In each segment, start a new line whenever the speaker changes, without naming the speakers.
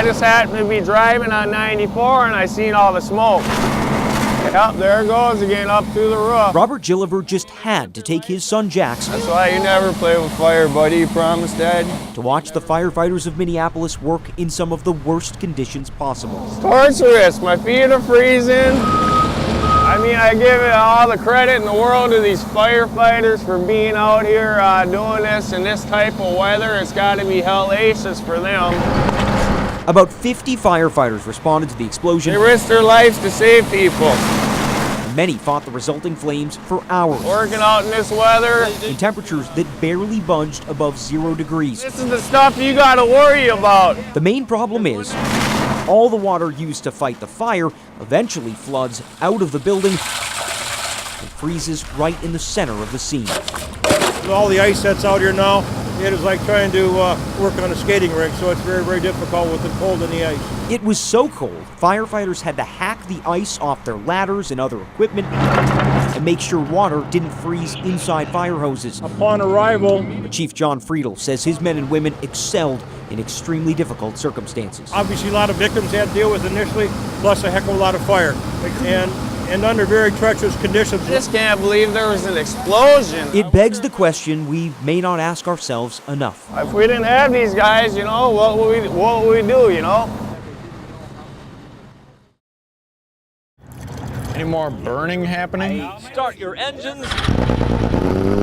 just happened to be driving on 94 and I seen all the smoke. Yep, there it goes again, up through the roof.
Robert Gilliver just had to take his son Jax.
That's why you never play with fire, buddy, you promise, Dad?
To watch the firefighters of Minneapolis work in some of the worst conditions possible.
It's torturous. My feet are freezing. I mean, I give it all the credit in the world to these firefighters for being out here doing this in this type of weather. It's got to be hellacious for them.
About 50 firefighters responded to the explosion.
They risked their lives to save people.
Many fought the resulting flames for hours.
Working out in this weather.
In temperatures that barely budged above 0 degrees.
This is the stuff you got to worry about.
The main problem is all the water used to fight the fire eventually floods out of the building and freezes right in the center of the scene.
With all the ice that's out here now, it is like trying to work on a skating rink, so it's very, very difficult with the cold and the ice.
It was so cold, firefighters had to hack the ice off their ladders and other equipment and make sure water didn't freeze inside fire hoses.
Upon arrival,
Chief John Friedel says his men and women excelled in extremely difficult circumstances.
obviously a lot of victims had to deal with initially, plus a heck of a lot of fire. And under very treacherous conditions.
I just can't believe there was an explosion.
It begs the question we may not ask ourselves enough.
If we didn't have these guys, you know, what would we do, you know?
Any more burning happening?
Start your engines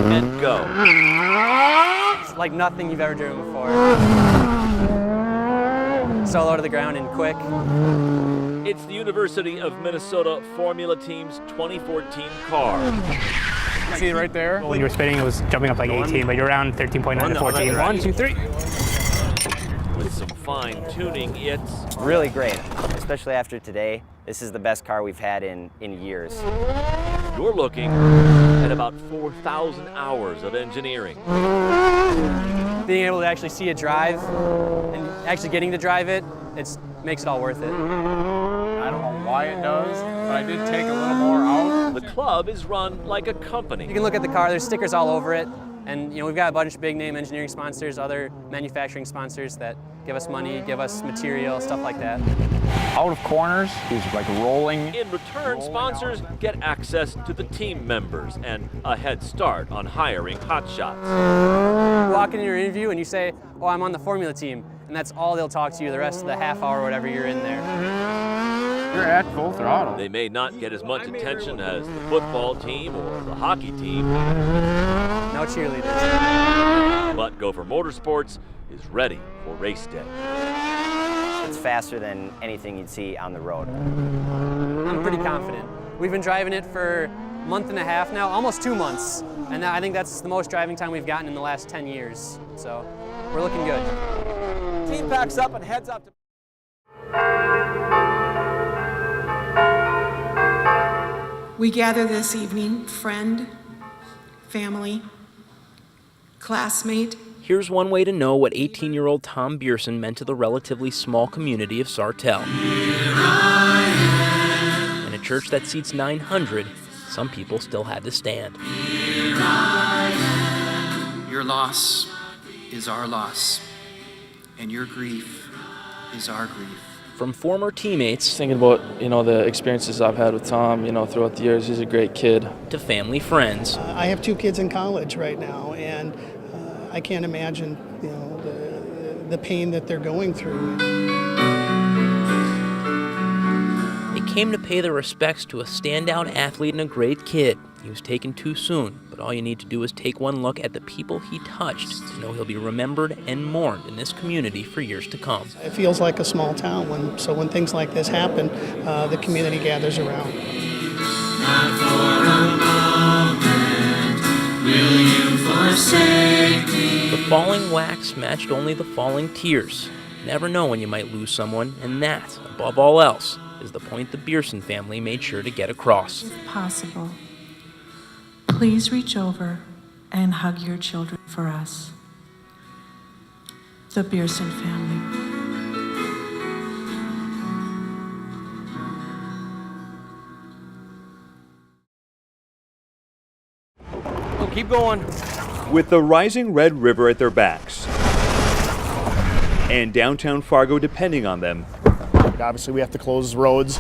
and go.
It's like nothing you've ever driven before. So low to the ground and quick.
It's the University of Minnesota Formula Team's 2014 car.
See it right there?
When you were spinning, it was jumping up like 18, but you're around 13.9 to 14.
1, 2, 3.
With some fine tuning, it's
Really great, especially after today. This is the best car we've had in years.
you're looking at about 4,000 hours of engineering.
Being able to actually see it drive and actually getting to drive it, makes it all worth it.
I don't know why it does, but I did take a little more out.
The club is run like a company.
You can look at the car, there's stickers all over it, and you know we've got a bunch of big name engineering sponsors, other manufacturing sponsors that give us money, give us material, stuff like that.
Out of corners, he's like rolling.
In return, sponsors get access to the team members and a head start on hiring hotshots.
You walk into your interview and you say, oh, I'm on the Formula team, and that's all they'll talk to you the rest of the half hour or whatever you're in there.
You're at full throttle.
They may not get as much attention as the football team or the hockey team,
No cheerleaders.
but Gopher Motorsports is ready for race day.
It's faster than anything you'd see on the road.
I'm pretty confident. We've been driving it for a month and a half now, almost 2 months, and I think that's the most driving time we've gotten in the last 10 years. So we're looking good.
Team packs up and heads up to...
We gather this evening, friend, family, classmate.
Here's one way to know what 18-year-old Tom Bierson meant to the relatively small community of Sartell. In a church that seats 900, some people still had to stand.
Your loss is our loss, and your grief is our grief.
From former teammates,
thinking about, the experiences I've had with Tom, throughout the years, he's a great kid.
To family friends.
I have 2 kids in college right now, and I can't imagine, the pain that they're going through.
They came to pay their respects to a standout athlete and a great kid. He was taken too soon, but all you need to do is take one look at the people he touched to know he'll be remembered and mourned in this community for years to come.
It feels like a small town, when things like this happen, the community gathers around.
Not for a moment will you forsake me.
The falling wax matched only the falling tears. You never know when you might lose someone, and that, above all else, is the point the Bierson family made sure to get across.
If possible, please reach over and hug your children for us. The Bierson family.
Oh, keep going.
With the rising Red River at their backs and downtown Fargo depending on them.
Obviously, we have to close roads.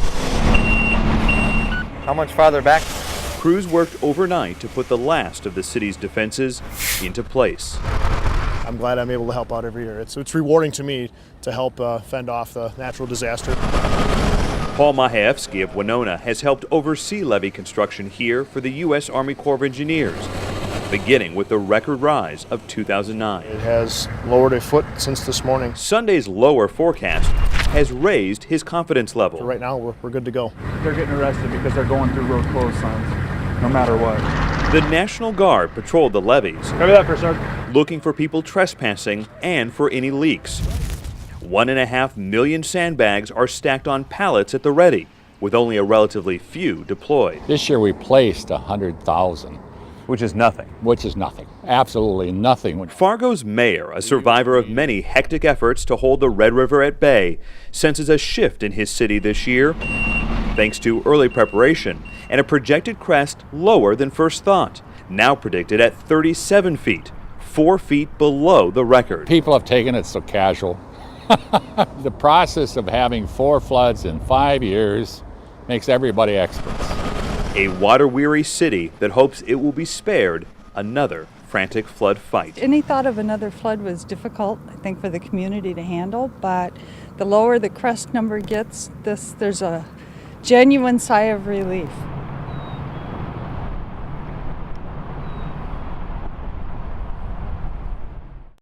How much farther back?
Crews worked overnight to put the last of the city's defenses into place.
I'm glad I'm able to help out every year. It's rewarding to me to help fend off the natural disaster.
Paul Mahevsky of Winona has helped oversee levee construction here for the U.S. Army Corps of Engineers, beginning with the record rise of 2009.
It has lowered a foot since this morning.
Sunday's lower forecast has raised his confidence level.
So right now, we're good to go.
They're getting arrested because they're going through road closed signs, no matter what.
The National Guard patrolled the levees,
Cover that, First Sergeant.
Looking for people trespassing and for any leaks. 1.5 million sandbags are stacked on pallets at the ready, with only a relatively few deployed.
This year we placed 100,000.
Which is nothing.
Which is nothing. Absolutely nothing.
Fargo's mayor, a survivor of many hectic efforts to hold the Red River at bay, senses a shift in his city this year, thanks to early preparation and a projected crest lower than first thought, now predicted at 37 feet, 4 feet below the record.
People have taken it so casual. The process of having 4 floods in 5 years makes everybody experts.
A water-weary city that hopes it will be spared another frantic flood fight.
Any thought of another flood was difficult, I think, for the community to handle, but the lower the crest number gets, there's a genuine sigh of relief.